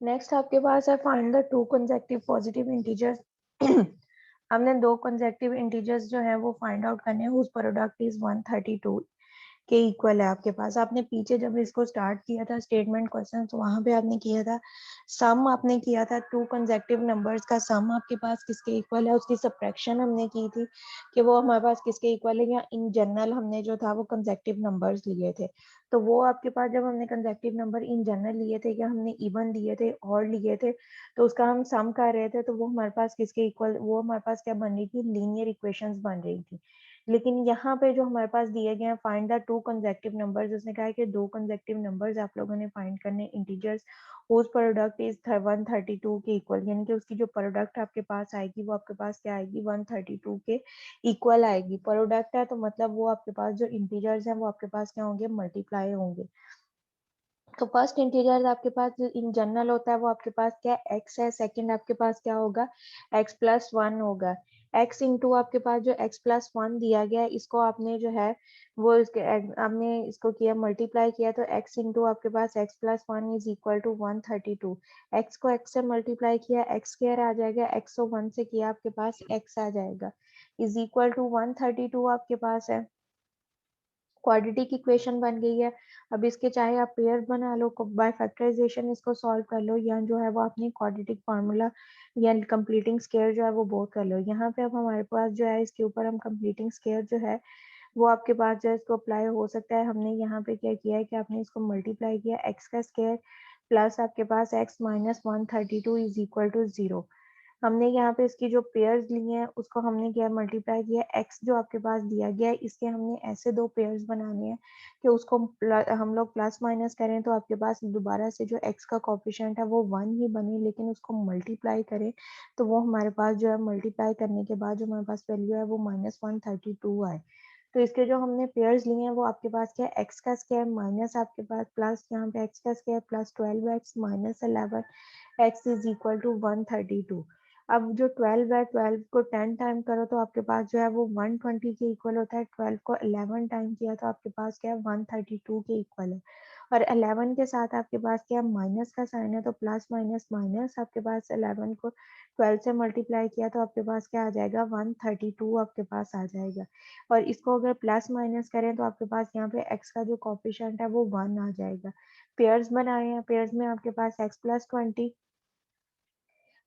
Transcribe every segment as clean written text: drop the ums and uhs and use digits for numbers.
Next आपके पास है find the two consecutive positive integers. हमने दो कंसेक्टिव इंटीजर्स जो है वो फाइंड आउट करने हैं, उस प्रोडक्ट इज 132 के इक्वल है आपके पास। आपने पीछे जब इसको स्टार्ट किया था स्टेटमेंट क्वेश्चन, तो वहां पे आपने किया था सम, आपने किया था टू कंसेक्टिव नंबर्स का सम आपके पास किसके इक्वल है, उसकी सब्ट्रैक्शन हमने की थी कि वो हमारे पास किसके इक्वल है, या इन जनरल हमने जो था वो कंसेक्टिव नंबर्स लिए थे। तो वो आपके पास जब हमने कंसेक्टिव नंबर इन जनरल लिए थे या हमने इवन लिए थे और लिए थे, तो उसका हम सम कर रहे थे, तो वो हमारे पास किसके इक्वल, वो हमारे पास क्या बन रही थी, लीनियर इक्वेशंस बन रही थी। लेकिन यहाँ पे जो हमारे पास दिए गए हैं find the two consecutive numbers, उसने कहा है कि दो कंसेक्टिव नंबर्स आप लोगों ने फाइंड करने इंटीजर्स, उस प्रोडक्ट इज 132 के इक्वल, यानी कि उसकी जो प्रोडक्ट आपके पास आएगी वो आपके पास क्या आएगी, 132 के इक्वल आएगी। प्रोडक्ट है तो मतलब वो आपके पास जो इंटीजर्स हैं वो आपके पास क्या होंगे, मल्टीप्लाई होंगे। तो फर्स्ट इंटीजर आपके पास इन जनरल होता है वो आपके पास क्या x है, सेकंड आपके पास क्या होगा, x+1 होगा। x इंटू आपके पास जो x+1 दिया गया है, इसको आपने जो है वो इसके आपने इसको किया मल्टीप्लाई किया, तो x इंटू आपके पास x+1 is equal to 132। x को x से मल्टीप्लाई किया, x स्क्वायर आ जाएगा, x को 1 से किया आपके पास x आ जाएगा, इज इक्वल टू 132 आपके पास है। क्वाड्रेटिक इक्वेशन बन गई है। अब इसके चाहे आप पेयर बना लो, बाय फैक्टराइजेशन इसको सॉल्व कर लो, या जो है वो अपनी क्वाड्रेटिक फार्मूला या कंप्लीटिंग स्केयर जो है वो बोथ कर लो। यहाँ पे अब हमारे पास जो है इसके ऊपर हम कंप्लीटिंग स्केयर जो है वो आपके पास जो है इसको अप्लाई हो सकता है। हमने यहाँ पे क्या किया है कि आपने इसको मल्टीप्लाई किया, एक्स का स्केयर प्लस आपके पास X minus 132 is equal to 0। हमने यहाँ पे इसकी जो पेयर्स लिए हैं उसको हमने क्या मल्टीप्लाई किया, एक्स जो आपके पास दिया गया है इसके हमने ऐसे दो पेयर्स बनाने हैं कि उसको हम लोग प्लस माइनस करें तो आपके पास दोबारा से जो एक्स का कोफिशिएंट है वो 1 ही बने, लेकिन उसको मल्टीप्लाई करें तो वो हमारे पास जो है मल्टीप्लाई करने के बाद जो हमारे पास वैल्यू है वो -132 आए। तो इसके जो हमने पेयर्स लिए हैं वो आपके पास क्या है, एक्स का स्क्वायर माइनस आपके पास प्लस यहाँ पे एक्स का square plus 12x minus 11 x is equal to 132। अब जो 12 है, 12 को 10 टाइम करो तो आपके पास जो है वो 120 के इक्वल होता है। 12 को 11 टाइम किया तो आपके पास क्या है, 132 के इक्वल है। और 11 के साथ आपके पास क्या माइनस का साइन है, तो प्लस माइनस माइनस आपके पास 11 को 12 से मल्टीप्लाई किया तो आपके पास क्या आ जाएगा, 132 आपके पास आ जाएगा। और इसको अगर प्लस माइनस करें तो आपके पास यहाँ पे x का जो कोफिशिएंट है वो 1 आ जाएगा। पेयर्स बनाए हैं, पेयर्स में आपके पास x+20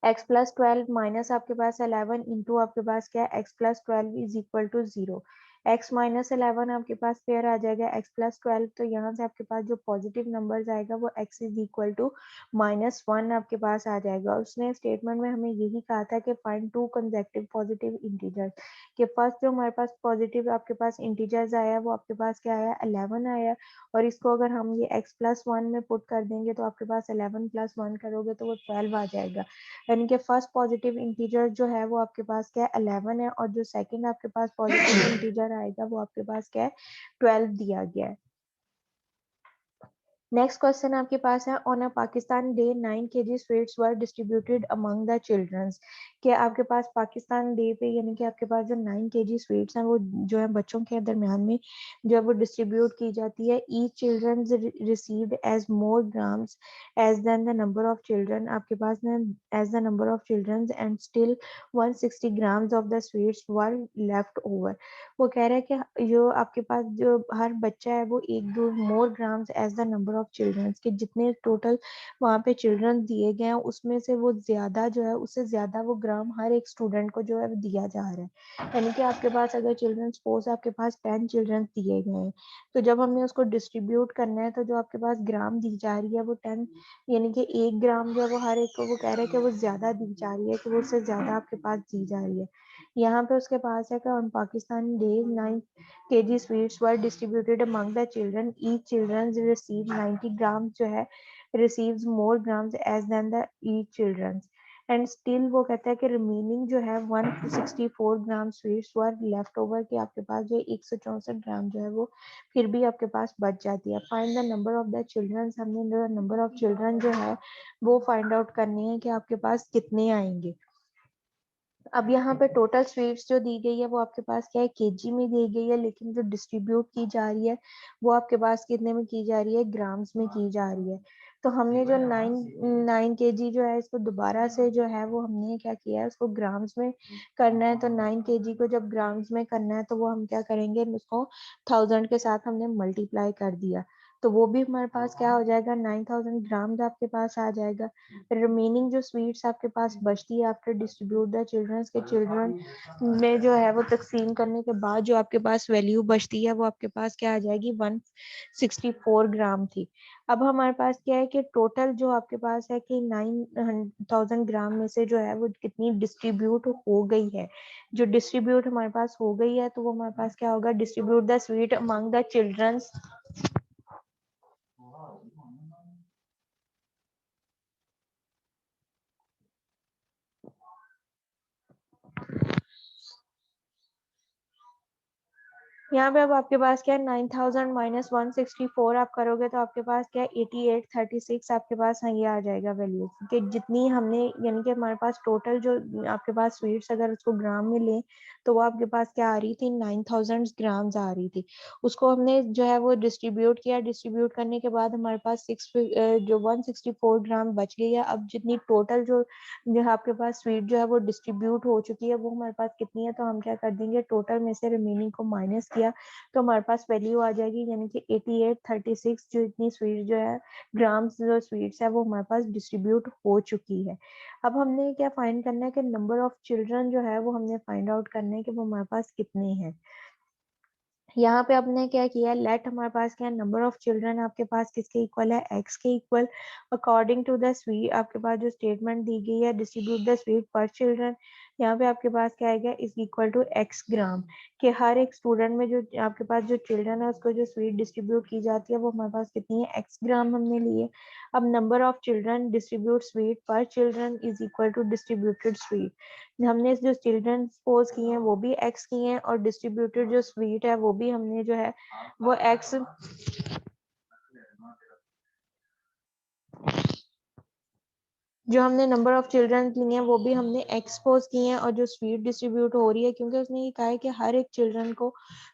x+12 माइनस आपके पास 11 इंटू आपके पास क्या है x+12 is equal to 0। x minus 11 आपके पास पेयर आ जाएगा x+12, तो यहाँ से आपके पास जो पॉजिटिव नंबर्स आएगा वो x इज इक्वल टू -1 आपके पास आ जाएगा। उसने स्टेटमेंट में हमें यही कहा था कि find two consecutive positive integers, कि फर्स्ट जो हमारे पास पॉजिटिव आपके पास इंटीजर्स आया वो आपके पास क्या आया, 11 आया, और इसको अगर हम ये x+1 में पुट कर देंगे तो आपके पास 11 + 1 करोगे तो वो 12 आ जाएगा। यानी कि फर्स्ट पॉजिटिव इंटीजर जो है वो आपके पास क्या है, 11 है, और जो सेकंड आपके पास पॉजिटिव इंटीजर आएगा वो आपके पास क्या है, 12 दिया गया है। नेक्स्ट क्वेश्चन आपके पास है, on a Pakistan day 9 kg sweets were distributed among the childrens, कि आपके पास पाकिस्तान डे पे यानी कि आपके पास जो 9 kg स्वीट्स हैं वो जो है बच्चों के दरमियान में जो है वो डिस्ट्रीब्यूट की जाती है। Each children received as more grams as then the number of children, आपके पास ना as the number of children and still 160 grams of the sweets were left over. वो कह रहा है कि जो आपके पास जो हर बच्चा है वो एक दो more grams as the number of childrens के जितने टोटल वहाँ पे चिल्ड्रन दिए गए हैं उसमें से वो ज्यादा जो है उससे ज्यादा वो ग्राम हर एक स्टूडेंट को जो है दिया जा रहा है। यानी कि आपके पास अगर चिल्ड्रन सपोज आपके पास 10 चिल्ड्रन दिए गए हैं, तो जब हमने उसको डिस्ट्रीब्यूट करना है तो जो आपके पास ग्राम दी जा रही है वो 10, यानी कि 1 ग्राम जो है वो हर एक को वो कह रहे हैं कि वो ज्यादा दी जा रही है, कि वो उससे ज्यादा आपके पास दी जा रही है। यहाँ पे उसके पास है कि on Pakistan day 9 kg sweets were distributed among the children. Each children received 90 grams जो है receives more grams as than the each children. And still वो कहता है कि रिमेनिंग जो है 164 ग्राम स्वीट्स वर लेफ्ट ओवर, के आपके पास जो 164 ग्राम जो है वो फिर भी आपके पास बच जाती है। Find the number of the children, हमने नंबर ऑफ चिल्ड्रन जो है वो फाइंड आउट करनी है कि आपके पास कितने आएंगे। अब यहाँ पे टोटल स्वीट्स जो दी गई है वो आपके पास क्या है, केजी में दी गई है, लेकिन जो डिस्ट्रीब्यूट की जा रही है वो आपके पास कितने में की जा रही है, ग्राम्स में की जा रही है। तो हमने जो 9 kg जो है इसको दोबारा से जो है वो हमने क्या किया है, उसको ग्राम्स में करना है। तो 9 kg को जब ग्राम्स में करना है तो वो हम क्या करेंगे, उसको 1000 के साथ हमने मल्टीप्लाई कर दिया, तो वो भी हमारे पास क्या हो जाएगा, 9000 ग्राम्स आपके पास आ जाएगा। रिमेनिंग जो स्वीट्स आपके पास बचती है आफ्टर डिस्ट्रीब्यूट द चिल्ड्रंस के चिल्ड्रन में जो है वो तकसीम करने के बाद जो आपके पास वैल्यू बचती है वो आपके पास क्या आ जाएगी, 164 ग्राम थी। अब हमारे पास क्या है कि टोटल जो आपके पास है कि 9000 ग्राम में से जो है वो कितनी डिस्ट्रीब्यूट हो गई है, जो डिस्ट्रीब्यूट हमारे पास हो गई है, तो वो हमारे पास क्या होगा, distribute the sweet among the childrens. यहाँ पे अब आपके पास क्या है, 9000 माइनस 164 आप करोगे तो आपके पास क्या है, 8836 आपके पास हाँ ये आ जाएगा वैल्यू, कि जितनी हमने, यानी कि हमारे पास टोटल जो आपके पास स्वीट्स अगर उसको ग्राम में लें तो वो आपके पास क्या आ रही थी, 9000 ग्राम्स आ रही थी। उसको हमने जो है वो डिस्ट्रीब्यूट किया, डिस्ट्रीब्यूट करने के बाद हमारे पास जो 164 ग्राम बच गई है। अब जितनी टोटल जो है आपके पास स्वीट जो है वो डिस्ट्रीब्यूट हो चुकी है वो हमारे पास कितनी है, तो हम क्या कर देंगे, टोटल में से रिमेनिंग को माइनस किया तो हमारे पास वैल्यू आ जाएगी, यानी कि 8836 जो इतनी स्वीट जो है ग्राम्स जो स्वीट्स है वो हमारे पास डिस्ट्रीब्यूट हो चुकी है। अब हमने क्या फाइंड करना है कि नंबर ऑफ चिल्ड्रन जो है वो हमने फाइंड आउट करना है कि वो हमारे पास कितने हैं। यहाँ पे आपने क्या किया, लेट हमारे पास क्या है, नंबर ऑफ चिल्ड्रन आपके पास किसके इक्वल है, एक्स के equal, according to the sweet आपके पास जो स्टेटमेंट दी गई है, distribute the sweet per children. यहाँ पे आपके पास क्या आएगा, is equal to x gram, कि हर एक स्टूडेंट में जो आपके पास जो चिल्ड्रन है उसको जो स्वीट डिस्ट्रीब्यूट की जाती है वो हमारे पास कितनी है, एक्स ग्राम हमने लिए। अब number of children distribute sweet per children is equal to distributed sweet, हमने जो चिल्ड्रन सपोज किए हैं वो भी एक्स किए हैं और डिस्ट्रीब्यूटेड जो स्वीट है वो भी हमने जो है वो एक्स, जो हमने नंबर ऑफ चिल्ड्रन की हैं वो भी हमने एक्सपोज की हैं, और जो स्वीट डिस्ट्रीब्यूट हो रही है क्योंकि उसने ये कहा है कि हर एक चिल्ड्रन को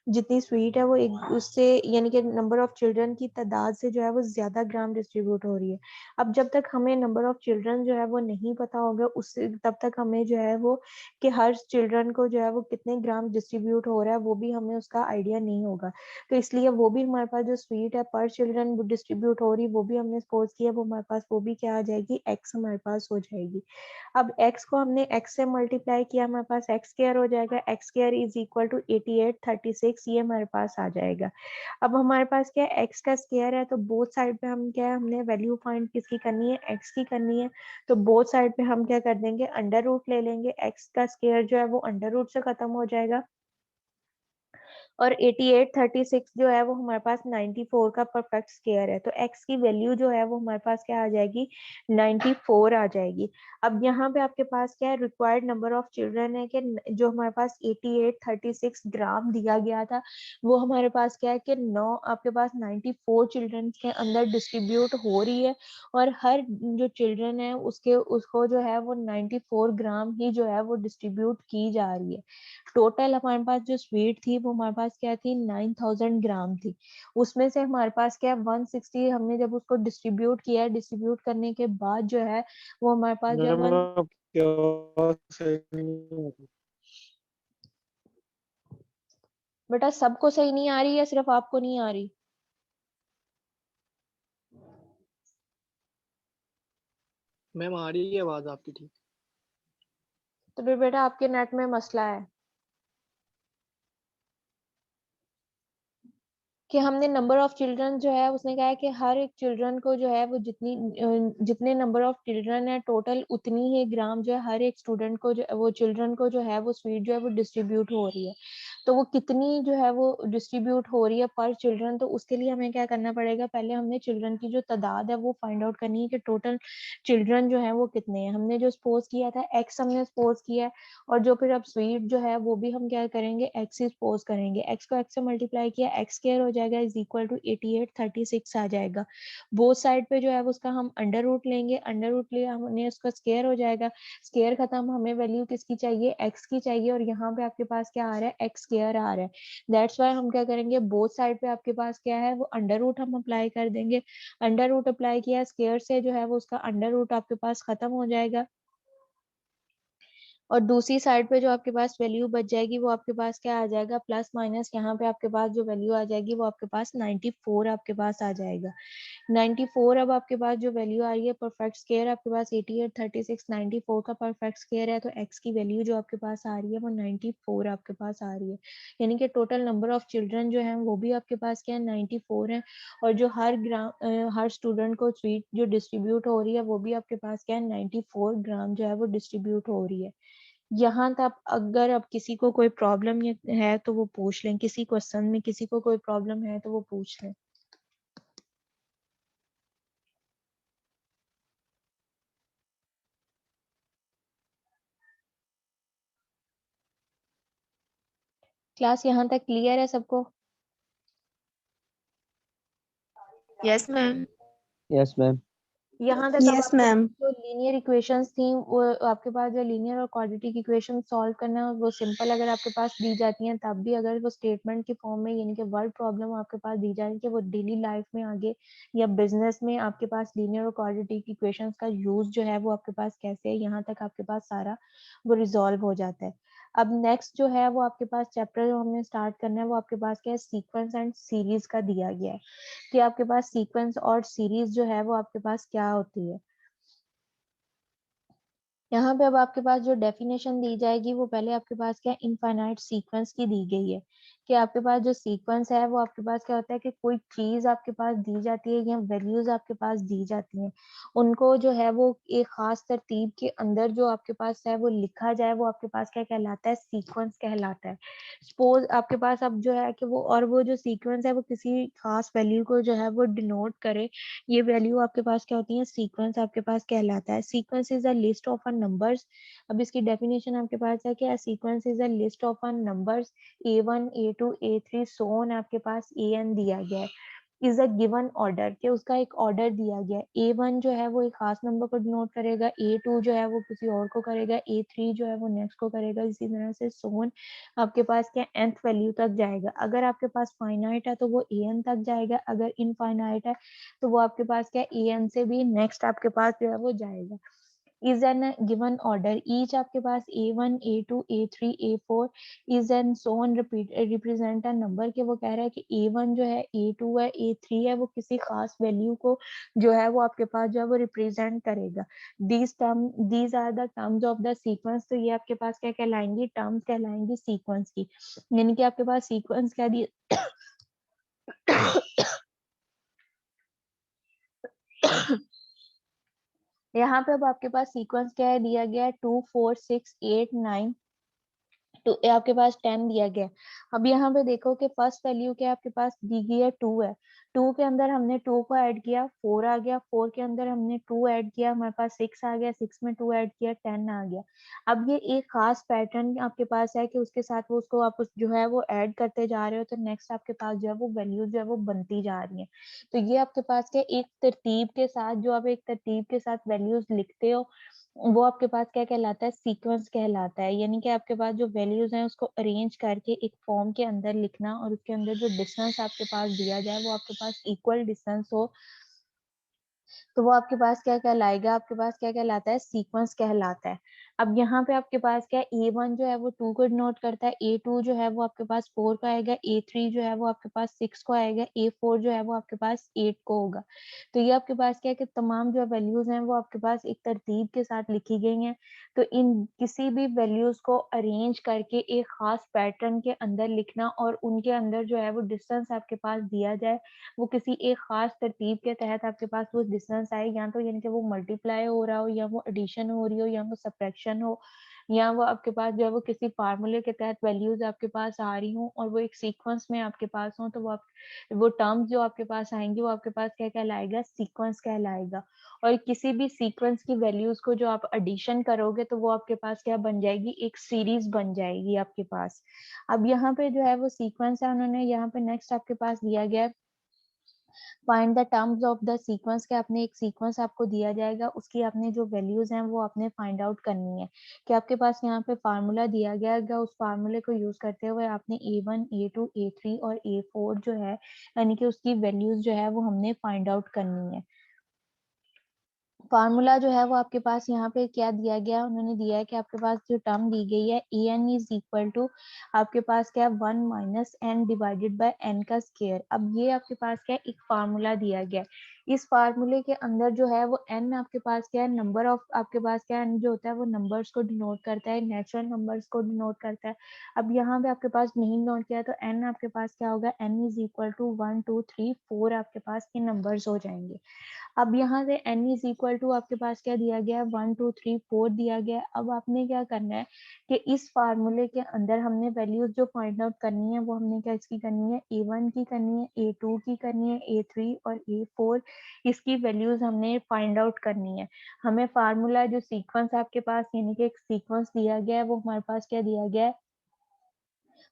जितनी स्वीट है वो एक उससे, यानी कि नंबर ऑफ चिल्ड्रन की तादाद से जो है वो ज्यादा ग्राम डिस्ट्रीब्यूट हो रही है। अब जब तक हमें नंबर ऑफ चिल्ड्रन जो है वो नहीं पता होगा उससे तब तक हमें जो है वो कि हर चिल्ड्रन को जो है वो कितने ग्राम डिस्ट्रीब्यूट हो रहा है वो भी हमें उसका आइडिया नहीं होगा। तो इसलिए वो भी हमारे पास जो स्वीट है पर चिल्ड्रन डिस्ट्रीब्यूट हो रही वो भी हमने सपोज किया, वो हमारे पास वो भी क्या आ जाएगी, एक्स हमारे पास हो जाएगी। अब x को हमने x से मल्टीप्लाई किया, हमारे पास x स्क्वायर हो जाएगा, x square is equal to 8836, ये हमारे पास आ जाएगा। अब हमारे पास क्या है, x का स्क्वायर है तो बोथ साइड पे हम क्या है, हमने वैल्यू फाइंड किसकी करनी है, x की करनी है। तो बोथ साइड पे हम क्या कर देंगे, अंडर रूट ले लेंगे, x का स्क्वायर जो है वो अंडर रूट से खत्म हो जाएगा, और 8836 जो है वो हमारे पास 94 का परफेक्ट स्क्वायर है। तो x की वैल्यू जो है वो हमारे पास क्या आ जाएगी, 94 आ जाएगी। अब यहाँ पे आपके पास क्या है, रिक्वायर्ड नंबर ऑफ चिल्ड्रन है कि जो हमारे पास 8836 ग्राम दिया गया था वो हमारे पास क्या है कि 9 आपके पास 94 चिल्ड्रन के अंदर डिस्ट्रीब्यूट हो रही है, और हर जो चिल्ड्रन है उसको जो है वो 94 ग्राम ही जो है वो डिस्ट्रीब्यूट की जा रही है। टोटल हमारे पास जो स्वीट थी वो हमारे पास क्या थी, 9000 ग्राम थी। उसमें से हमारे पास क्या 160 हमने जब उसको डिस्ट्रीब्यूट किया, डिस्ट्रीब्यूट करने के बाद जो है वो हमारे पास जो है मैम आपकी आवाज सही नहीं आ रही। बेटा सबको सही नहीं आ रही है, सिर्फ आपको नहीं आ रही? मैम आ रही है आवाज आपकी ठीक। तो फिर बेटा आपके नेट में मसला है कि हमने नंबर ऑफ चिल्ड्रन जो है उसने कहा है कि हर एक चिल्ड्रन को जो है वो जितने नंबर ऑफ चिल्ड्रन है टोटल उतनी ही ग्राम जो है हर एक स्टूडेंट को जो वो चिल्ड्रन को जो है वो स्वीट जो है वो डिस्ट्रीब्यूट हो रही है। तो वो कितनी जो है वो डिस्ट्रीब्यूट हो रही है पर चिल्ड्रन, तो उसके लिए हमें क्या करना पड़ेगा, पहले हमने चिल्ड्रन की जो तादाद है वो फाइंड आउट करनी है कि टोटल चिल्ड्रन जो है वो कितने हैं। हमने जो सपोज किया था एक्स हमने सपोज किया है, और जो फिर अब स्वीट जो है वो भी हम क्या करेंगे, एक्स ही सपोज करेंगे, एक्स को एक्स से मल्टीप्लाई किया, एक्स स्क्वायर हो जाएगा इज इक्वल टू 8836 आ जाएगा। बोथ साइड पे जो है उसका हम अंडर रूट लेंगे, अंडर रूट लिया हमने उसका स्क्वायर हो जाएगा, स्क्वायर खत्म, हमें वैल्यू किसकी चाहिए, एक्स की चाहिए, और यहाँ पे आपके पास क्या आ रहा है, एक्स स्क्वायर स्क्वायर आ रहा है, दैट्स वाई हम क्या करेंगे, बोथ साइड पे आपके पास क्या है वो अंडर रूट हम अप्लाई कर देंगे। अंडर रूट अप्लाई किया, स्क्वायर से जो है वो उसका अंडर रूट आपके पास खत्म हो जाएगा, और दूसरी साइड पे जो आपके पास वैल्यू बच जाएगी वो आपके पास क्या आ जाएगा, प्लस माइनस, यहाँ पे आपके पास जो वैल्यू आ जाएगी वो आपके पास 94 आपके पास आ जाएगा। 94 अब आपके पास जो वैल्यू आ रही है परफेक्ट स्क्वायर आपके पास 88 36 94 का परफेक्ट स्क्वायर है, तो x की वैल्यू जो आपके पास आ रही है वो 94 आपके पास आ रही है, यानी कि टोटल नंबर ऑफ चिल्ड्रन जो है वो भी आपके पास क्या है 94 है, और जो हर स्टूडेंट को स्वीट जो डिस्ट्रीब्यूट हो रही है वो भी आपके पास क्या है 94 ग्राम जो है वो डिस्ट्रीब्यूट हो रही है। यहाँ तक अगर अब किसी को कोई प्रॉब्लम है तो वो पूछ लें, किसी क्वेश्चन में किसी को कोई प्रॉब्लम है तो वो पूछ लें। क्लास यहाँ तक क्लियर है सबको? Yes ma'am. Yes ma'am. यहाँ तक अब यस आपके मैम। जो लीनियर इक्वेशंस थी वो आपके पास जो लीनियर और क्वाड्रेटिक इक्वेशन सॉल्व करना है वो सिंपल अगर आपके पास दी जाती हैं तब भी, अगर वो स्टेटमेंट की फॉर्म में यानी कि वर्ड प्रॉब्लम आपके पास दी जा रही है कि वो डेली लाइफ में आगे या बिजनेस में आपके पास लीनियर और क्वाड्रेटिक इक्वेशंस का यूज जो है वो आपके पास कैसे है, यहाँ तक आपके पास सारा वो रिजॉल्व हो जाता है। अब नेक्स्ट जो है वो आपके पास चैप्टर जो हमने स्टार्ट करना है वो आपके पास क्या है, सीक्वेंस एंड सीरीज का दिया गया है कि आपके पास सीक्वेंस और सीरीज जो है वो आपके पास क्या होती है। यहाँ पे अब आपके पास जो डेफिनेशन दी जाएगी वो पहले आपके पास क्या इनफाइनाइट सीक्वेंस की दी गई है कि आपके पास जो सीक्वेंस है वो आपके पास क्या होता है कि कोई चीज आपके पास दी जाती है या वैल्यूज आपके पास दी जाती हैं, उनको जो है वो एक खास तरतीब के अंदर जो आपके पास है वो लिखा जाए, वो आपके पास क्या कहलाता है, सीक्वेंस कहलाता है। सपोज आपके पास अब जो है कि वो जो सीक्वेंस है वो किसी खास वैल्यू को जो है वो डिनोट करे, ये वैल्यू आपके पास क्या होती है, सीक्वेंस आपके पास कहलाता है। Sequence is a list of a numbers, अब इसकी डेफिनेशन आपके पास है क्या, sequence is a list of a numbers A1 A2 A3 so on, आपके पास AN दिया गया है, इज अ गिवन ऑर्डर के उसका एक ऑर्डर दिया गया है। A1 जो है वो एक खास नंबर को डिनोट करेगा, A2 जो है वो किसी और को करेगा, A3 जो है वो नेक्स्ट को करेगा, इसी तरह से सो ऑन आपके पास क्या nth वैल्यू तक जाएगा। अगर आपके पास फाइनाइट है तो वो AN तक जाएगा, अगर इनफाइनाइट है तो वो आपके पास क्या AN से भी नेक्स्ट आपके पास जो है वो जाएगा। is an given order each आपके पास A1 A2 A3 A4 is and so on represent a number के वो कह रहा है कि A1 जो है A2 है A3 है वो किसी खास वैल्यू को जो है वो आपके पास जो है वो रिप्रेजेंट करेगा। these are the terms of the sequence, तो ये आपके पास क्या कहलाएंगी, टर्म्स कहलाएंगी सीक्वेंस की, यानी कि आपके पास सीक्वेंस क्या दी यहाँ पे अब आपके पास सीक्वेंस क्या है दिया गया है 2 4 6 8 9 तो आपके पास 10 दिया गया है। अब यहाँ पे देखो कि फर्स्ट वैल्यू क्या आपके पास दी गई है 2 है, 2 के अंदर हमने 2 को ऐड किया 4 आ गया, 4 के अंदर हमने 2 ऐड किया हमारे पास 6 आ गया, 6 में 2 ऐड किया 10 आ गया। अब ये एक खास पैटर्न आपके पास है कि उसके साथ वो उसको आप जो है वो ऐड करते जा रहे हो तो नेक्स्ट आपके पास जो है वो वैल्यू जो है वो बनती जा रही है। तो ये आपके पास क्या एक तरतीब के साथ जो आप एक तरतीब के साथ वैल्यूज लिखते हो वो आपके पास क्या कहलाता है, सीक्वेंस कहलाता है, यानी कि आपके पास जो वैल्यूज हैं उसको अरेंज करके एक फॉर्म के अंदर लिखना और उसके अंदर जो डिस्टेंस आपके पास दिया जाए वो आपके पास इक्वल डिस्टेंस हो तो वो आपके पास क्या कहलाएगा, आपके पास क्या कहलाता है, सीक्वेंस कहलाता है। अब यहाँ पे आपके पास क्या A1 जो है वो 2 को डिनोट करता है, A2 जो है वो आपके पास 4 को आएगा, A3 जो है वो आपके पास 6 को आएगा, A4 जो है वो आपके पास 8 को होगा। तो ये आपके पास क्या है कि तमाम जो वैल्यूज हैं वो आपके पास एक तरतीब के साथ लिखी गई हैं। तो इन किसी भी वैल्यूज को अरेंज करके एक खास पैटर्न के अंदर लिखना और उनके अंदर जो है वो डिस्टेंस आपके पास दिया जाए, वो किसी एक खास तरतीब के तहत आपके पास वो डिस्टेंस आए, या तो यानी कि वो मल्टीप्लाई हो रहा हो या वो एडिशन हो रही हो या वो सब्ट्रैक्शन हो या वो आपके पास जो है वो किसी फार्मूले के तहत वैल्यूज आपके पास आ रही हूँ और वो एक सीक्वेंस में आपके पास हो, तो वो टर्म्स जो आपके पास आएंगे वो आपके पास क्या कहलाएगा, सीक्वेंस कहलाएगा। और किसी भी सीक्वेंस की वैल्यूज को जो आप एडिशन करोगे तो वो आपके पास क्या बन जाएगी, एक सीरीज बन जाएगी आपके पास। अब यहाँ पे जो है वो सीक्वेंस है, उन्होंने यहाँ पे नेक्स्ट आपके पास दिया गया है find the terms of the sequence के आपने एक सीक्वेंस आपको दिया जाएगा, उसकी आपने जो वैल्यूज हैं वो आपने फाइंड आउट करनी है कि आपके पास यहाँ पे फार्मूला दिया गया है, उस फार्मूले को यूज करते हुए आपने A1 A2 A3 और A4 जो है यानी कि उसकी वैल्यूज जो है वो हमने फाइंड आउट करनी है। फार्मूला जो है वो आपके पास यहाँ पे क्या दिया गया, उन्होंने दिया है कि आपके पास जो टर्म दी गई है an इज इक्वल टू आपके पास क्या है 1 minus n divided by n का स्क्वायर। अब ये आपके पास क्या है एक फार्मूला दिया गया है। इस फार्मूले के अंदर जो है वो n आपके पास क्या है नंबर ऑफ आपके पास क्या है जो होता है वो नंबर्स को डिनोट करता है, नेचुरल नंबर्स को डिनोट करता है। अब यहाँ पे आपके पास नहीं नोट किया तो n आपके पास क्या होगा, n इज इक्वल टू 1 2 3 4 आपके पास ये नंबर्स हो जाएंगे। अब यहाँ से n इज इक्वल टू आपके पास क्या दिया गया है 1 2 3 4 दिया गया है। अब आपने क्या करना है कि इस फार्मूले के अंदर हमने वैल्यूज जो फाइंड आउट करनी है वो हमने क्या इसकी करनी है A1 की करनी है, A2 की करनी है, A3 और A4 इसकी वैल्यूज हमने फाइंड आउट करनी है। हमें फार्मूला जो सीक्वेंस आपके पास यानी कि एक सीक्वेंस दिया गया है वो हमारे पास क्या दिया गया है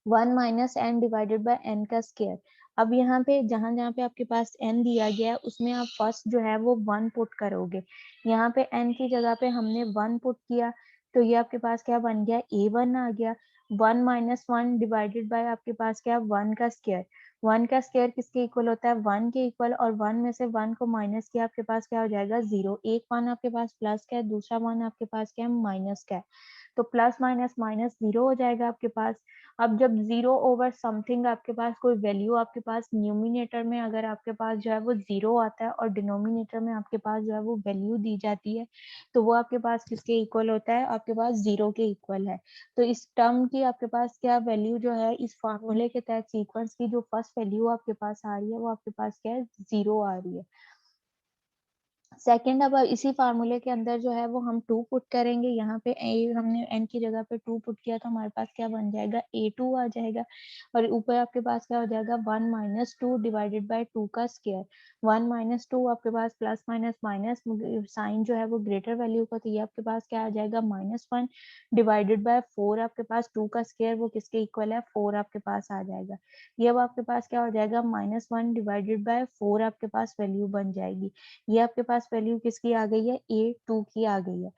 1 minus n divided by n का स्क्वायर। अब यहाँ पे जहां जहां पे आपके पास n दिया गया है उसमें आप फर्स्ट जो है वो 1 पुट करोगे। यहाँ पे n की जगह पे हमने 1 पुट किया तो ये आपके पास क्या बन गया A1 आ गया। 1 माइनस 1 डिवाइडेड बाय आपके पास क्या 1 का स्क्वायर। 1 का स्क्वायर किसके इक्वल होता है 1 के इक्वल, और 1 में से 1 को माइनस किया आपके पास क्या हो जाएगा 0। एक 1 आपके पास प्लस का है, दूसरा 1 आपके पास क्या है माइनस का है। तो प्लस माइनस माइनस 0 हो जाएगा आपके पास। अब जब 0 ओवर समथिंग आपके पास कोई वैल्यू आपके पास न्यूमिनेटर में अगर आपके पास जो है वो 0 आता है और डिनोमिनेटर में आपके पास जो है वो वैल्यू दी जाती है तो वो आपके पास किसके इक्वल होता है, आपके पास 0 के इक्वल है। तो इस टर्म की आपके पास क्या वैल्यू जो है इस फार्मूले के तहत सीक्वेंस की जो फर्स्ट वैल्यू आपके पास आ रही है वो आपके पास क्या है 0 आ रही है। सेकंड अब इसी फार्मूले के अंदर जो है वो हम 2 पुट करेंगे। यहाँ पे हमने n की जगह पे 2 पुट किया तो हमारे पास क्या बन जाएगा A2 आ जाएगा। और ऊपर आपके पास क्या हो जाएगा 1 माइनस 2 डिवाइडेड बाय 2 का स्क्वायर। 1 माइनस 2 आपके पास प्लस माइनस माइनस साइन जो है वो ग्रेटर वैल्यू का, तो ये आपके पास क्या आ जाएगा -1 डिवाइडेड बाय 4 आपके पास 2 का स्क्वायर वो किसके इक्वल है 4 आपके पास आ जाएगा। ये अब आपके पास क्या हो जाएगा -1 डिवाइडेड बाय 4 आपके पास वैल्यू बन जाएगी। ये आपके पास वैल्यू किसकी आ गई है A2 की आ गई है।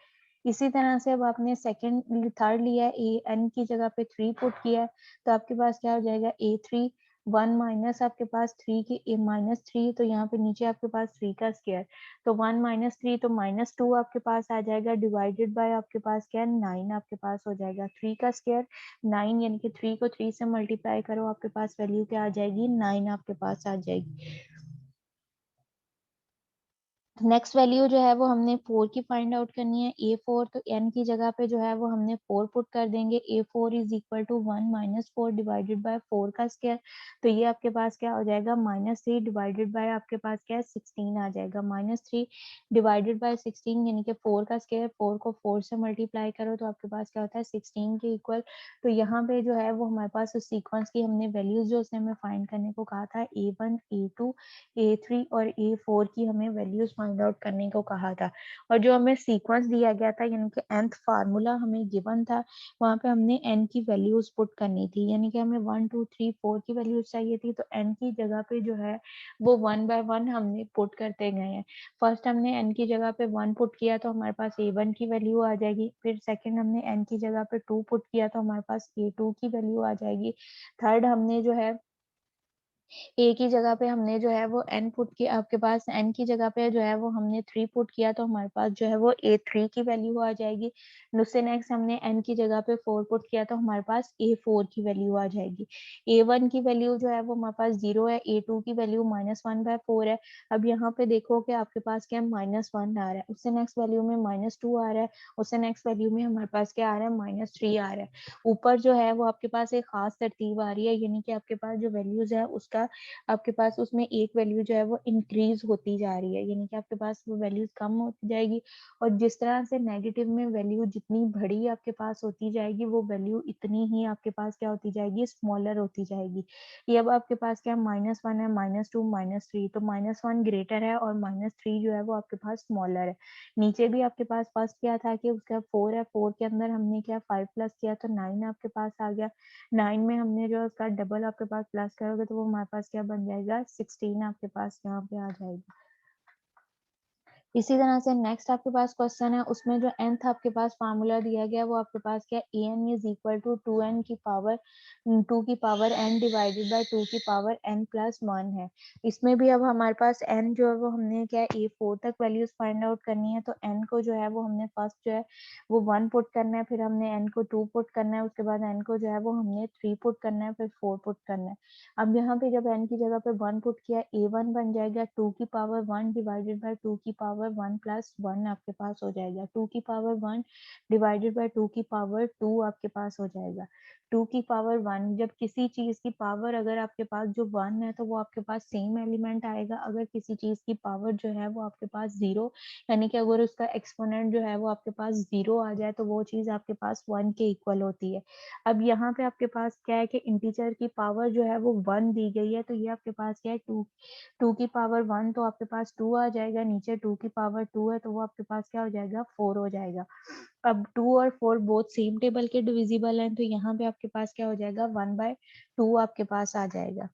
इसी तरह से अब आपने सेकंड थर्ड लिया है n की जगह पे 3 पुट किया है तो आपके पास क्या हो जाएगा A3 1 माइनस आपके पास 3 की माइनस 3 तो यहाँ पे नीचे आपके पास 3 का स्क्वायर। तो 1 माइनस 3 तो -2 आपके पास आ जाएगा डिवाइडेड बाय आपके पास क्या है 9 आपके पास हो जाएगा। 3 का स्क्वायर 9 यानी कि 3 को 3 से मल्टीप्लाई करो आपके पास वैल्यू क्या आ जाएगी 9 आपके पास आ जाएगी। नेक्स्ट वैल्यू जो है वो हमने 4 की फाइंड आउट करनी है A4 तो n की जगह पे जो है वो हमने 4 पुट कर देंगे। A4 is equal to 1 minus 4 divided by 4 का स्क्वायर। तो ये आपके पास क्या हो जाएगा -3 डिवाइडेड बाय आपके पास क्या है 16 आ जाएगा। -3 डिवाइडेड बाय 16 यानी कि 4 का स्क्वायर 4 को 4 से मल्टीप्लाई करो तो आपके पास क्या होता है 16 के इक्वल। तो यहाँ पे जो है वो हमारे पास उस सीक्वेंस की हमने वैल्यूज जो उसने हमें फाइंड करने को कहा था A1 A2 A3 और A4 की हमें वैल्यूज फाइंड आउट करने को कहा था। और जो हमें सीक्वेंस दिया गया था यानी कि nth फार्मूला हमें गिवन था वहां पे हमने n की वैल्यूज पुट करनी थी यानी कि हमें 1 2 3 4 की वैल्यूज चाहिए थी तो n की जगह पे जो है वो 1 बाय 1 हमने पुट करते गए हैं। फर्स्ट हमने n की जगह पे 1 पुट किया तो हमारे पास A1 की वैल्यू आ जाएगी। फिर सेकंड हमने n की जगह पे 2 पुट किया तो हमारे पास A2 की वैल्यू आ जाएगी। थर्ड हमने जो है ए की जगह पे हमने जो है वो एन पुट किया, आपके पास एन की जगह पे जो है वो हमने 3 पुट किया तो हमारे पास जो है वो A3 की वैल्यू आ जाएगी। उससे नेक्स्ट हमने एन की जगह पे 4 पुट किया तो हमारे पास A4 की वैल्यू आ जाएगी। A1 की वैल्यू जो है वो हमारे पास 0 है, A2 की वैल्यू -1/4 है। अब यहाँ पे देखो कि आपके पास क्या -1 आ रहा है, उससे नेक्स्ट वैल्यू में -2 आ रहा है, उससे नेक्स्ट वैल्यू में हमारे पास क्या आ रहा है -3 आ रहा है। ऊपर जो है वो आपके पास एक खास तरतीब आ रही है यानी कि आपके पास जो वैल्यूज है उसका आपके पास उसमें एक वैल्यू जो है वो इंक्रीज होती जा रही है यानी कि आपके पास वो वैल्यूज कम होती जाएगी। और जिस तरह से नेगेटिव में वैल्यू जितनी बड़ी आपके पास होती जाएगी वो वैल्यू इतनी ही आपके पास क्या होती जाएगी स्मॉलर होती जाएगी। ये अब आपके पास क्या -1 है, -2 -3 तो -1 ग्रेटर है और -3 जो है वो आपके पास स्मॉलर है। नीचे भी आपके पास फर्स्ट क्या था कि उसका 4 है, 4 के अंदर हमने क्या 5 प्लस किया तो 9 आपके पास आ गया। 9 में हमने जो उसका डबल आपके पास प्लस करोगे तो वो हमारे पास क्या बन जाएगा 16 आपके पास यहाँ पे आ जाएगा। इसी तरह से नेक्स्ट आपके पास क्वेश्चन है, उसमें जो nth आपके पास फार्मूला दिया गया वो आपके पास क्या है, an is equal to 2n की पावर 2 की पावर n डिवाइडेड बाय 2 की पावर n प्लस 1 है। इसमें भी अब हमारे पास n जो है वो हमने क्या है a4 तक वैल्यूज फाइंड आउट करनी है, तो n को जो है वो हमने फर्स्ट जो है वो 1 पुट करना है, फिर हमने n को 2 पुट करना है, उसके बाद n को जो है वो हमने 3 पुट करना है, फिर 4 पुट करना है। अब यहाँ पे जब n की जगह पे 1 पुट किया, a1 बन जाएगा 2 की पावर 1 डिवाइडेड बाय 2 की पावर 1 प्लस 1 आपके पास हो जाएगा। 2 की पावर 1 डिवाइडेड बाय 2 की पावर 2 आपके पास हो जाएगा। 2 की पावर 1, जब किसी चीज की पावर अगर आपके पास जो 1 है तो वो आपके पास सेम एलिमेंट आएगा। अगर किसी चीज की पावर जो है वो आपके पास 0, यानी कि अगर उसका एक्सपोनेंट जो है वो आपके पास 0 आ जाए तो वो चीज आपके पास 1 के इक्वल होती है। अब यहाँ पे आपके पास क्या है कि इंटीजर की पावर जो है वो 1 दी गई है, तो ये आपके पास क्या है 2 की पावर 1, तो आपके पास 2 आ जाएगा, नीचे 2 की पावर 2 है तो वो आपके पास क्या हो जाएगा 4 हो जाएगा। अब 2 और 4 बोथ सेम टेबल के डिविजिबल हैं, तो यहाँ पे आपके पास क्या हो जाएगा 1/2 आपके पास आ जाएगा।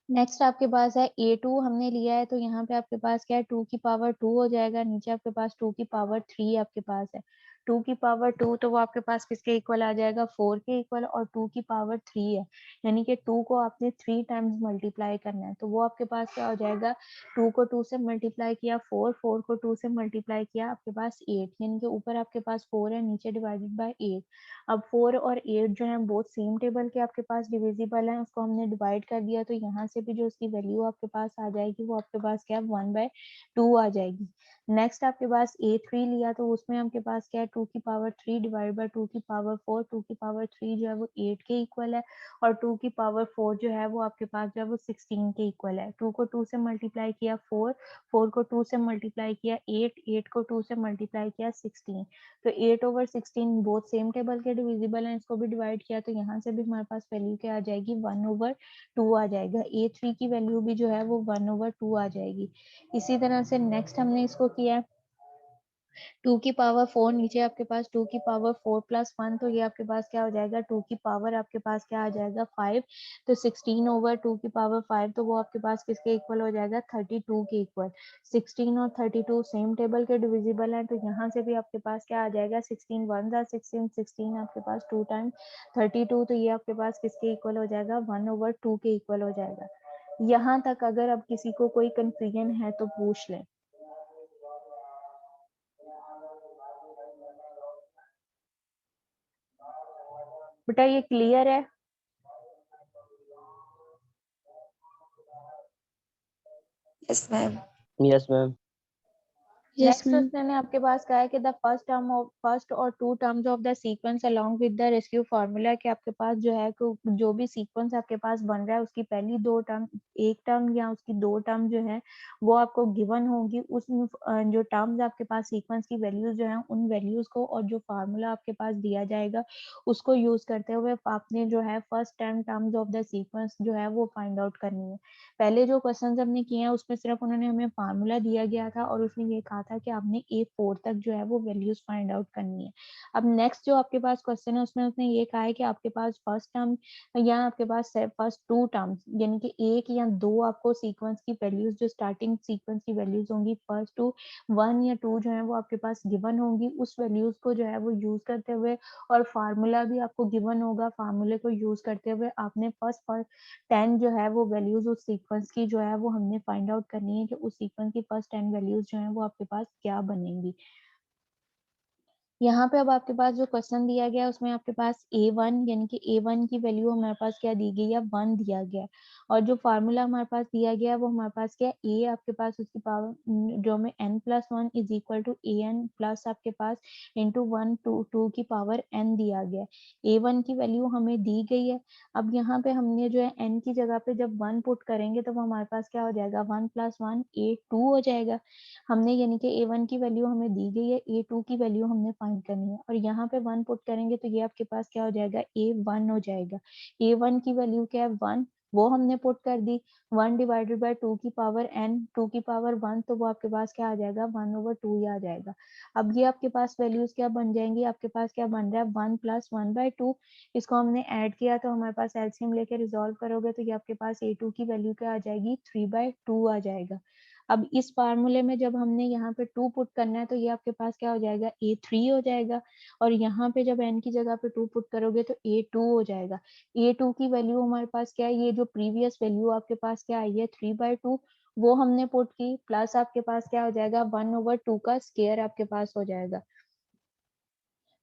नेक्स्ट आपके पास है a2 हमने लिया है, तो यहाँ पे आपके पास क्या है 2 की पावर 2 हो जाएगा, नीचे आपके पास 2 की पावर 3 आपके पास है। 2 की पावर 2 तो वो आपके पास किसके इक्वल आ जाएगा 4 के इक्वल, और 2 की पावर 3 है, यानी कि 2 को आपने 3 टाइम्स मल्टीप्लाई करना है, तो वो आपके पास क्या हो जाएगा 2 को 2 से मल्टीप्लाई किया 4, 4 को 2 से मल्टीप्लाई किया आपके पास 8, यानी कि ऊपर आपके पास 4 है, नीचे डिवाइडेड बाय 8। अब 4 और 8 जो है बोथ सेम टेबल के आपके पास डिविजिबल है, उसको हमने डिवाइड कर दिया, तो यहाँ से भी जो उसकी वैल्यू आपके पास आ जाएगी वो आपके पास क्या 1/2 आ जाएगी। नेक्स्ट आपके पास a3 लिया, तो उसमें आपके पास क्या है 2 की पावर 3 डिवाइड बाय 2 की पावर 4, 2 की पावर 3 जो है वो 8 के इक्वल है, और 2 की पावर 4 जो है वो आपके पास जो है वो 16 के इक्वल है। 2 को 2 से मल्टीप्लाई किया 4, 4 को 2 से मल्टीप्लाई किया 8, 8 को 2 से मल्टीप्लाई किया 16, तो 8/16 बोथ सेम टेबल के डिविजिबल हैं, इसको भी डिवाइड किया तो यहाँ से भी हमारे पास वैल्यू क्या आ जाएगी 1/2 आ जाएगा। a3 की वैल्यू भी जो है वो 1/2 आ जाएगी। इसी तरह से नेक्स्ट हमने इसको किया है 2 की पावर 4, नीचे आपके पास 2 की पावर 4 प्लस 1, तो ये आपके पास क्या हो जाएगा 2 की पावर आपके पास क्या आ जाएगा 5, तो 16/2 की पावर 5, तो वो आपके पास किसके इक्वल हो जाएगा 32 के इक्वल। 16 और 32 सेम टेबल के डिविजिबल हैं, तो यहाँ से भी आपके पास क्या आ जाएगा 16 1 जा 16, 16 आपके पास 2 टाइम 32, तो ये आपके पास किसके इक्वल हो जाएगा 1/2 के इक्वल हो जाएगा। यहाँ तक अगर अब किसी को कोई कंफ्यूजन है तो पूछ लें। बेटा ये क्लियर है? Yes, ma'am. Yes, ma'am. Yes, next ma'am. Question है आपके पास क्या है कि द फर्स्ट और two terms of the sequence along with the rescue formula, कि आपके पास जो है जो भी सीक्वेंस आपके पास बन रहा है उसकी पहली दो टर्म, एक टर्म या उसकी दो टर्म जो है वो आपको गिवन होगी। उस जो टर्म्स आपके पास सीक्वेंस की वैल्यूज जो है उन वैल्यूज को और जो फार्मूला आपके पास दिया जाएगा उसको यूज करते हुए आपने जो है first 10 terms of the sequence जो है वो फाइंड आउट करनी है। पहले जो क्वेश्चन हमने किए हैं उसमें सिर्फ उन्होंने हमें फार्मूला दिया गया था और उसमें ये कहा था कि आपने A4 तक जो है वो वैल्यूज फाइंड आउट करनी है। अब नेक्स्ट जो आपके पास क्वेश्चन है उसमें उसने ये कहा है कि आपके पास फर्स्ट टर्म या आपके पास फर्स्ट टू टर्म्स यानी कि एक या दो आपको सीक्वेंस की वैल्यूज जो स्टार्टिंग सीक्वेंस की वैल्यूज होंगी फर्स्ट टू 1 या 2 जो है वो आपके पास गिवन होंगी, उस वैल्यूज को जो है वो यूज करते हुए और फार्मूला भी आपको गिवन होगा, फार्मूले को यूज करते हुए आपने फर्स्ट 10 जो है वो वैल्यूज उस सीक्वेंस की जो है वो हमने फाइंड आउट करनी है कि उस सीक्वेंस की फर्स्ट 10 वैल्यूज जो है वो आपके पास क्या बनेंगी। यहाँ पे अब आपके पास जो क्वेश्चन दिया गया है उसमें आपके पास a1 यानी कि a1 की वैल्यू हमारे पास क्या दी गई है 1 दिया गया है, और जो फार्मूला हमारे पास दिया गया है वो हमारे पास क्या है a आपके पास उसकी पावर जो में n+1 is equal to an plus आपके पास इंटू 1 2 की पावर n दिया गया है। a1 की वैल्यू हमें दी गई है। अब यहाँ पे हमने जो है n की जगह पे जब 1 पुट करेंगे तो हमारे पास क्या हो जाएगा 1 + 1 a2 हो जाएगा। हमने यानी कि a1 की वैल्यू हमें दी गई है, a2 की वैल्यू हमने फाइंड करनी है, और यहाँ पे 1 पुट करेंगे तो ये आपके पास क्या हो जाएगा a1 हो जाएगा। a1 की वैल्यू क्या है 1, वो हमने पुट कर दी। 1 डिवाइडेड बाय 2 की पावर n, 2 की पावर 1, तो वो आपके पास क्या आ जाएगा, 1/2 ही आ जाएगा। अब ये आपके पास वैल्यूज क्या बन जाएंगी, आपके पास क्या बन रहा है, 1 प्लस 1/2। इसको हमने ऐड किया तो हमारे पास एलसीएम लेके रिजॉल्व करोगे तो ये आपके पास a2 की वैल्यू क्या आ जाएगी, 3/2 आ जाएगा। अब इस फार्मूले में जब हमने यहाँ पे 2 पुट करना है तो ये आपके पास क्या हो जाएगा, a3 हो जाएगा। और यहाँ पे जब n की जगह पे 2 पुट करोगे तो a2 हो जाएगा। a2 की वैल्यू हमारे पास क्या है, ये जो प्रीवियस वैल्यू आपके पास क्या आई है 3/2, वो हमने पुट की, प्लस आपके पास क्या हो जाएगा, 1/2 का स्क्वायर आपके पास हो जाएगा।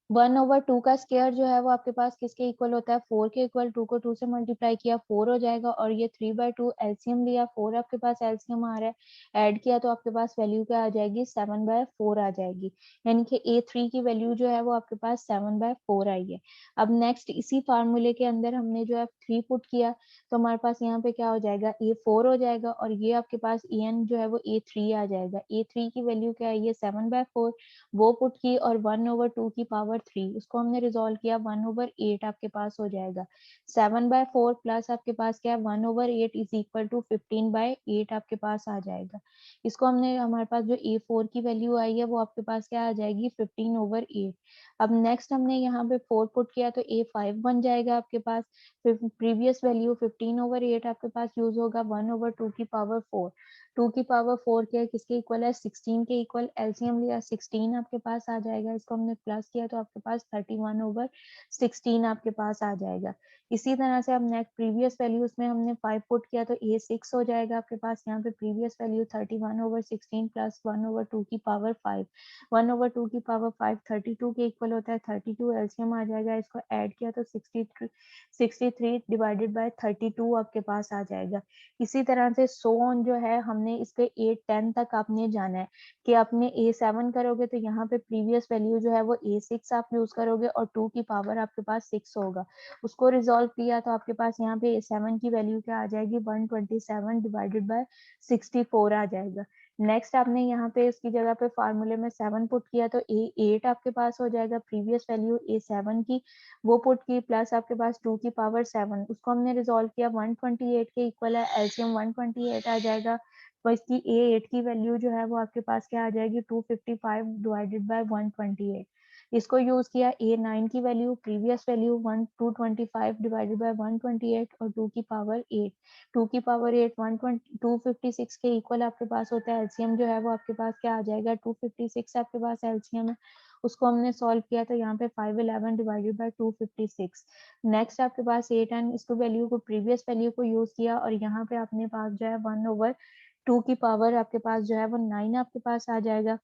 1/2 का स्क्वायर जो है वो आपके पास किसके इक्वल होता है, 4 के इक्वल। 2 को 2 से मल्टीप्लाई किया 4 हो जाएगा, और ये 3/2 एलसीएम लिया, 4 आपके पास एलसीएम आ रहा है, ऐड किया तो आपके पास वैल्यू क्या आ जाएगी, 7/4 आ जाएगी। यानी कि a3 की वैल्यू जो है वो आपके पास 7/4 आई है। अब नेक्स्ट इसी फार्मूले के अंदर हमने जो है 3 पुट किया, तो हमारे पास यहाँ पे क्या हो जाएगा, a4 हो जाएगा, और ये आपके पास an जो है वो a3 आ जाएगा। a3 की वैल्यू क्या है, ये 7/4, वो पुट की, और 1/2 की पावर 3, उसको हमने रिजोल्व किया, 1/8 आपके पास हो जाएगा। 7/4 प्लस आपके पास क्या है, 1/8 इज इक्वल टू 15/8 आपके पास आ जाएगा। इसको हमने, हमारे पास जो a4 की वैल्यू आई है वो आपके पास क्या आ जाएगी, 15/8। अब नेक्स्ट हमने यहाँ पे 4 पुट किया तो a5 बन जाएगा आपके पास। प्रीवियस वैल्यू 15/8 आपके पास यूज होगा, 1/2 की पावर 4। 2 की पावर 4 क्या है, किसके इक्वल है, 16 के इक्वल। एलसीएम लिया, 16 आपके पास आ जाएगा, इसको हमने प्लस किया तो आपके पास 31/16 आपके पास आ जाएगा। इसी तरह से अब नेक्स्ट प्रीवियस वैल्यूज में हमने 5 पुट किया तो a6 हो जाएगा आपके पास। यहाँ पे प्रीवियस वैल्यू 31/16 प्लस 1/2 की पावर 5, 1/2 की पावर 5 32 के इक्वल होता है। 32 एलसीएम आ जाएगा, इसको ऐड किया तो 63 डिवाइडेड बाय 32 आपके पास आ जाएगा। इसी तरह से सो ऑन जो है, हमने इसके 8 10 तक आपने जाना है कि आपने a7 करोगे तो यहाँ पे प्रीवियस वैल्यू जो है वो a6 आप यूज करोगे, और 2 की पावर आपके पास 6 होगा। उसको रिजोल्व किया तो आपके पास यहाँ पे a7 की वैल्यू क्या आ जाएगी, 127 डिवाइडेड बाय 64 आ जाएगा। नेक्स्ट आपने यहाँ पे इसकी जगह पे फार्मूले में 7 पुट किया तो a8 आपके पास हो जाएगा, प्रीवियस वैल्यू a7 की वो पुट की, प्लस आपके पास 2 की पावर 7, उसको हमने रिजोल्व किया, 128 के इक्वल है, एलसीएम 128 आ जाएगा। तो इसकी a8 की वैल्यू जो है वो आपके पास क्या आ जाएगी, 255 डिवाइडेड बाय 128। इसको यूज किया, a9 की value previous value 225 divided by 128, और 2 की पावर 8, 2 की पावर 8 120 256 के इक्वल आपके पास होता है। एलसीएम जो है वो आपके पास क्या आ जाएगा, 256 आपके पास एलसीएम है। उसको हमने सॉल्व किया तो यहाँ पे 511 डिवाइडेड बाय 256। नेक्स्ट आपके पास 8 इसको वैल्यू को, प्रीवियस वैल्यू को यूज किया, और यहाँ पे अपने पास जो है 1/2 की पावर आपके पास जो है वो 9 आपके पास आ जाएगा।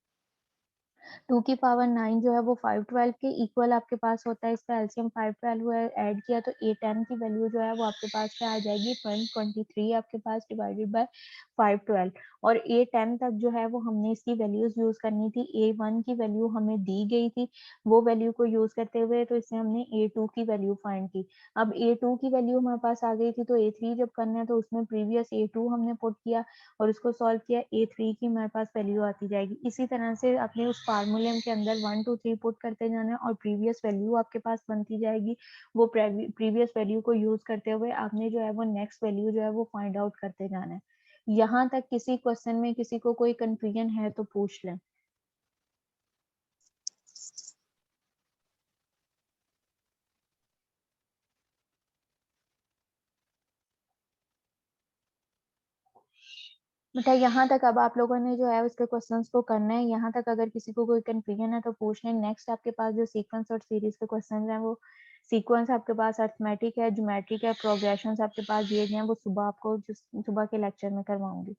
2 की पावर 9 जो है वो 512 के इक्वल आपके पास होता है। इसका एलसीएम 512 हुआ है, ऐड किया तो a10 की वैल्यू जो है वो आपके पास क्या आ जाएगी, 0.23 आपके पास डिवाइडेड बाय 512। और a10 तक जो है वो हमने इसकी वैल्यूज यूज करनी थी। a1 की वैल्यू हमें दी गई थी, वो वैल्यू को यूज करते हुए तो इससे हमने a2 की वैल्यू फाइंड की। अब a2 की वैल्यू हमारे पास आ गई थी, तो a3 जब करना है तो उसमें प्रीवियस a2 हमने पुट किया और उसको सॉल्व किया, a3 की हमारे पास वैल्यू आती जाएगी। इसी तरह से अपने उस फार्मूले के अंदर 1 2 3 पुट करते जाना है, और प्रीवियस वैल्यू आपके पास बनती जाएगी। वो प्रीवियस वैल्यू को यूज करते हुए आपने जो है वो नेक्स्ट वैल्यू जो है वो फाइंड आउट करते जाना है। यहाँ तक किसी क्वेश्चन में किसी को कोई कंफ्यूजन है तो पूछ लें। बेटा यहाँ तक अब आप लोगों ने जो है उसके क्वेश्चंस को करना है। यहाँ तक अगर किसी को कोई कंफ्यूजन है तो पूछ लें। नेक्स्ट आपके पास जो सीक्वेंस और सीरीज के क्वेश्चंस हैं, वो सीक्वेंस आपके पास अरिथमेटिक है, ज्योमेट्रिक है, प्रोग्रेशंस आपके पास दिए गए हैं, वो सुबह आपको सुबह के लेक्चर में करवाऊंगी।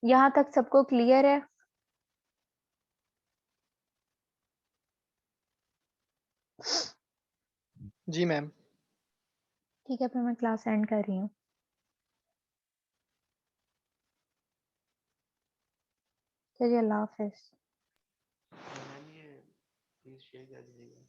यहाँ तक सबको क्लियर है? जी मैम। ठीक है, फिर मैं क्लास एंड कर रही हूँ। चलिए, अल्लाह हाफिज। मैम ये प्लीज शेयर कर दीजिएगा।